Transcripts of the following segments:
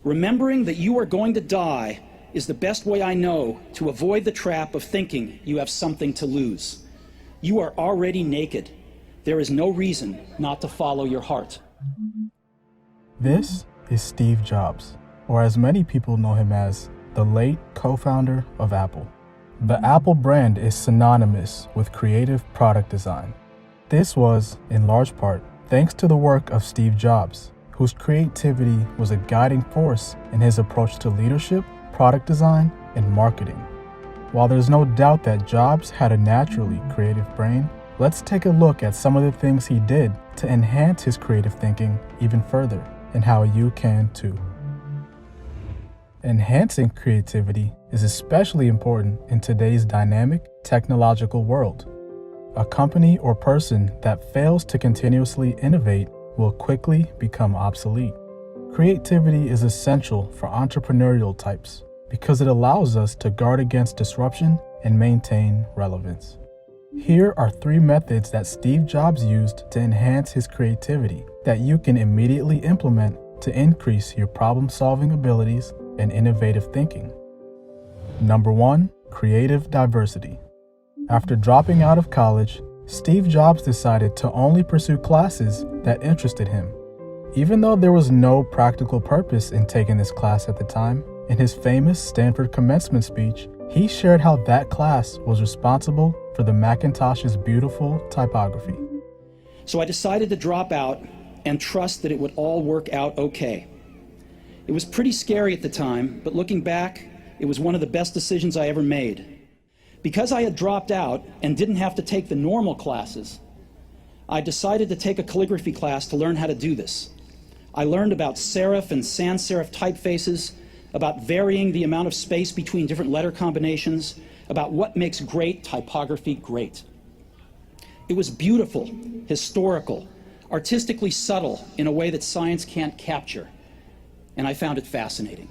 Remembering that you are going to die is the best way I know to avoid the trap of thinking you have something to lose. You are already naked. There is no reason not to follow your heart. This is Steve Jobs, or as many people know him as, the late co-founder of Apple. The Apple brand is synonymous with creative product design. This was, in large part, thanks to the work of Steve Jobs, whose creativity was a guiding force in his approach to leadership, product design, and marketing. While there's no doubt that Jobs had a naturally creative brain, let's take a look at some of the things he did to enhance his creative thinking even further, and how you can too. Enhancing creativity is especially important in today's dynamic technological world. A company or person that fails to continuously innovate will quickly become obsolete. Creativity is essential for entrepreneurial types because it allows us to guard against disruption and maintain relevance. Here are 3 methods that Steve Jobs used to enhance his creativity that you can immediately implement to increase your problem-solving abilities and innovative thinking. Number 1, creative diversity. After dropping out of college, Steve Jobs decided to only pursue classes that interested him. Even though there was no practical purpose in taking this class at the time, in his famous Stanford commencement speech, he shared how that class was responsible for the Macintosh's beautiful typography. So I decided to drop out and trust that it would all work out okay. It was pretty scary at the time, but looking back, it was one of the best decisions I ever made. Because I had dropped out and didn't have to take the normal classes, I decided to take a calligraphy class to learn how to do this. I learned about serif and sans serif typefaces, about varying the amount of space between different letter combinations, about what makes great typography great. It was beautiful, historical, artistically subtle in a way that science can't capture, and I found it fascinating.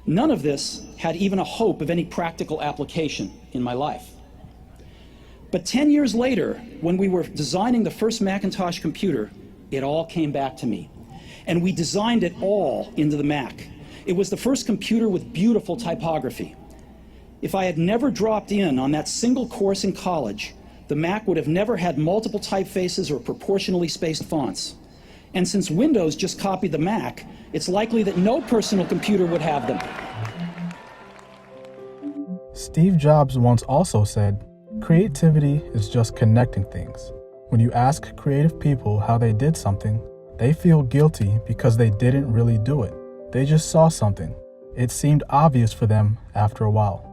None of this had even a hope of any practical application in my life. But 10 years later, when we were designing the first Macintosh computer, it all came back to me. And we designed it all into the Mac. It was the first computer with beautiful typography. If I had never dropped in on that single course in college, the Mac would have never had multiple typefaces or proportionally spaced fonts. And since Windows just copied the Mac, it's likely that no personal computer would have them. Steve Jobs once also said, "Creativity is just connecting things. When you ask creative people how they did something, they feel guilty because they didn't really do it. They just saw something. It seemed obvious for them after a while."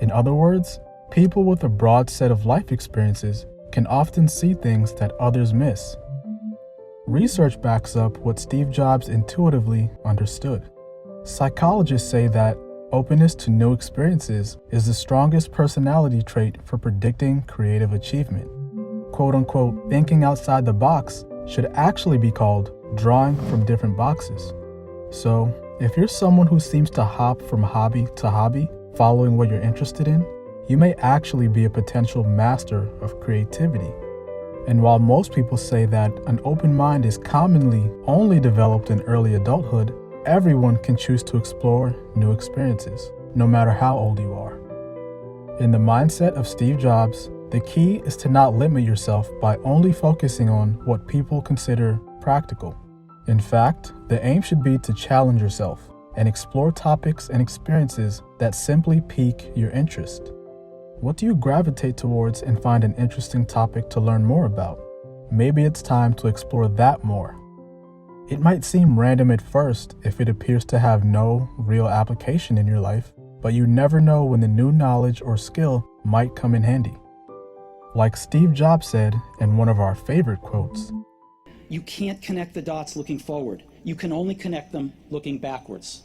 In other words, people with a broad set of life experiences can often see things that others miss. Research backs up what Steve Jobs intuitively understood. Psychologists say that openness to new experiences is the strongest personality trait for predicting creative achievement. Quote-unquote, thinking outside the box should actually be called drawing from different boxes. So, if you're someone who seems to hop from hobby to hobby, following what you're interested in, you may actually be a potential master of creativity. And while most people say that an open mind is commonly only developed in early adulthood, everyone can choose to explore new experiences, no matter how old you are. In the mindset of Steve Jobs, the key is to not limit yourself by only focusing on what people consider practical. In fact, the aim should be to challenge yourself and explore topics and experiences that simply pique your interest. What do you gravitate towards and find an interesting topic to learn more about? Maybe it's time to explore that more. It might seem random at first if it appears to have no real application in your life, but you never know when the new knowledge or skill might come in handy. Like Steve Jobs said in one of our favorite quotes, "You can't connect the dots looking forward. You can only connect them looking backwards."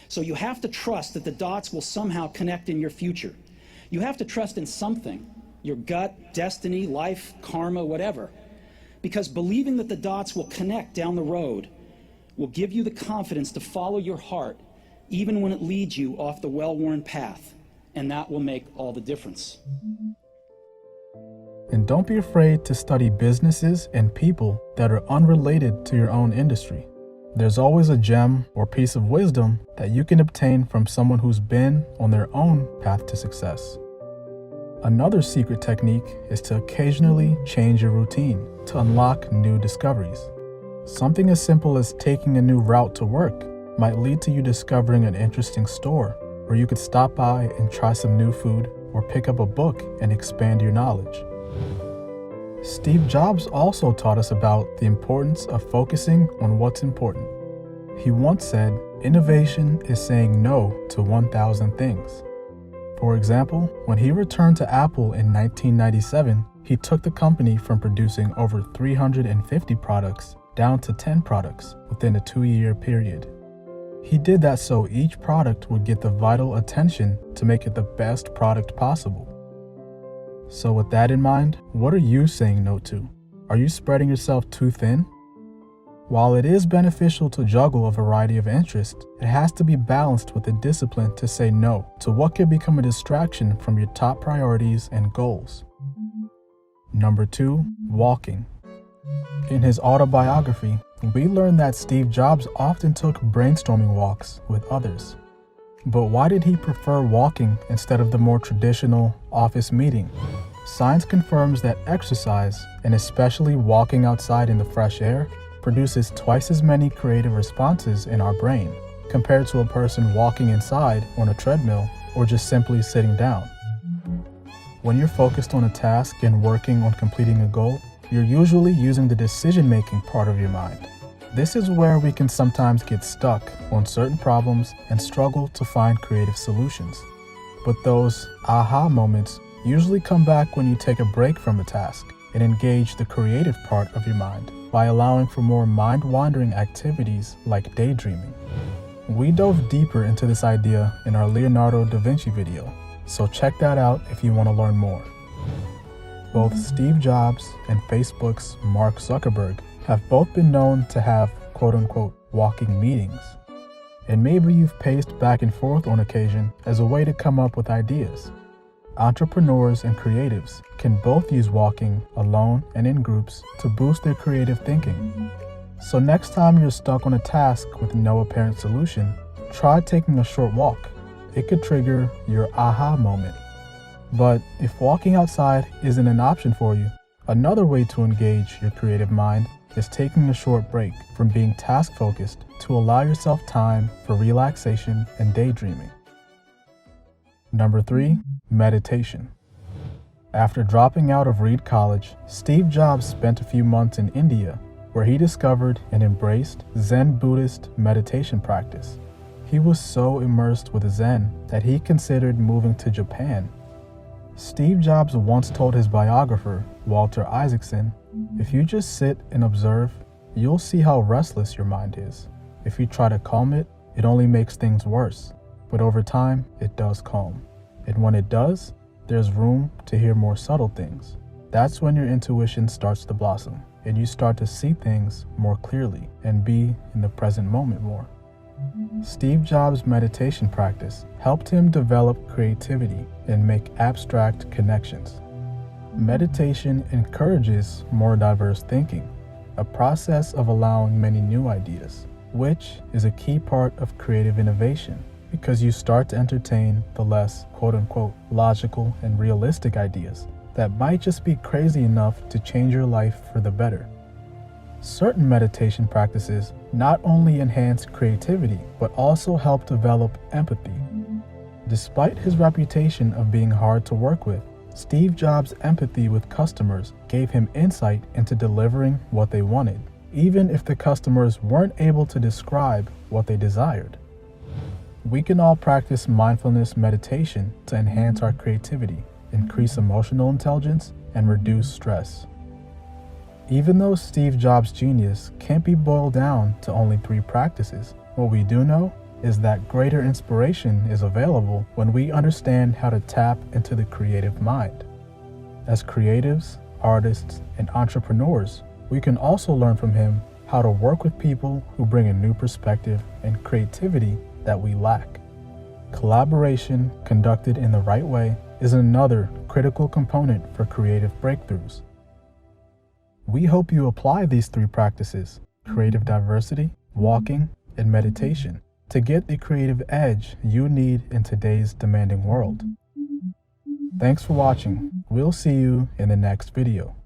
So you have to trust that the dots will somehow connect in your future. You have to trust in something, your gut, destiny, life, karma, whatever. Because believing that the dots will connect down the road will give you the confidence to follow your heart, even when it leads you off the well-worn path. And that will make all the difference. And don't be afraid to study businesses and people that are unrelated to your own industry. There's always a gem or piece of wisdom that you can obtain from someone who's been on their own path to success. Another secret technique is to occasionally change your routine to unlock new discoveries. Something as simple as taking a new route to work might lead to you discovering an interesting store, or you could stop by and try some new food, or pick up a book and expand your knowledge. Steve Jobs also taught us about the importance of focusing on what's important. He once said, "Innovation is saying no to 1,000 things." For example, when he returned to Apple in 1997, he took the company from producing over 350 products down to 10 products within a 2-year period. He did that so each product would get the vital attention to make it the best product possible. So with that in mind, what are you saying no to? Are you spreading yourself too thin? While it is beneficial to juggle a variety of interests, it has to be balanced with the discipline to say no to what could become a distraction from your top priorities and goals. Number 2, walking. In his autobiography, we learn that Steve Jobs often took brainstorming walks with others. But why did he prefer walking instead of the more traditional office meeting? Science confirms that exercise, and especially walking outside in the fresh air, produces twice as many creative responses in our brain compared to a person walking inside on a treadmill or just simply sitting down. When you're focused on a task and working on completing a goal, you're usually using the decision-making part of your mind. This is where we can sometimes get stuck on certain problems and struggle to find creative solutions. But those aha moments usually come back when you take a break from a task and engage the creative part of your mind by allowing for more mind-wandering activities like daydreaming. We dove deeper into this idea in our Leonardo da Vinci video, so check that out if you want to learn more. Both Steve Jobs and Facebook's Mark Zuckerberg have both been known to have quote-unquote walking meetings. And maybe you've paced back and forth on occasion as a way to come up with ideas. Entrepreneurs and creatives can both use walking alone and in groups to boost their creative thinking. So next time you're stuck on a task with no apparent solution, try taking a short walk. It could trigger your aha moment. But if walking outside isn't an option for you, another way to engage your creative mind is taking a short break from being task-focused to allow yourself time for relaxation and daydreaming. Number 3, meditation. After dropping out of Reed College, Steve Jobs spent a few months in India, where he discovered and embraced Zen Buddhist meditation practice. He was so immersed with Zen that he considered moving to Japan. Steve Jobs once told his biographer, Walter Isaacson, "If you just sit and observe, you'll see how restless your mind is. If you try to calm it, it only makes things worse. But over time, it does calm. And when it does, there's room to hear more subtle things. That's when your intuition starts to blossom, and you start to see things more clearly and be in the present moment more." Steve Jobs' meditation practice helped him develop creativity and make abstract connections. Meditation encourages more diverse thinking, a process of allowing many new ideas, which is a key part of creative innovation because you start to entertain the less quote-unquote logical and realistic ideas that might just be crazy enough to change your life for the better. Certain meditation practices not only enhance creativity, but also help develop empathy. Despite his reputation of being hard to work with, Steve Jobs' empathy with customers gave him insight into delivering what they wanted, even if the customers weren't able to describe what they desired. We can all practice mindfulness meditation to enhance our creativity, increase emotional intelligence, and reduce stress. Even though Steve Jobs' genius can't be boiled down to only 3 practices, what we do know is that greater inspiration is available when we understand how to tap into the creative mind. As creatives, artists, and entrepreneurs, we can also learn from him how to work with people who bring a new perspective and creativity that we lack. Collaboration conducted in the right way is another critical component for creative breakthroughs. We hope you apply these 3 practices: creative diversity, walking, and meditation to get the creative edge you need in today's demanding world. Thanks for watching. We'll see you in the next video.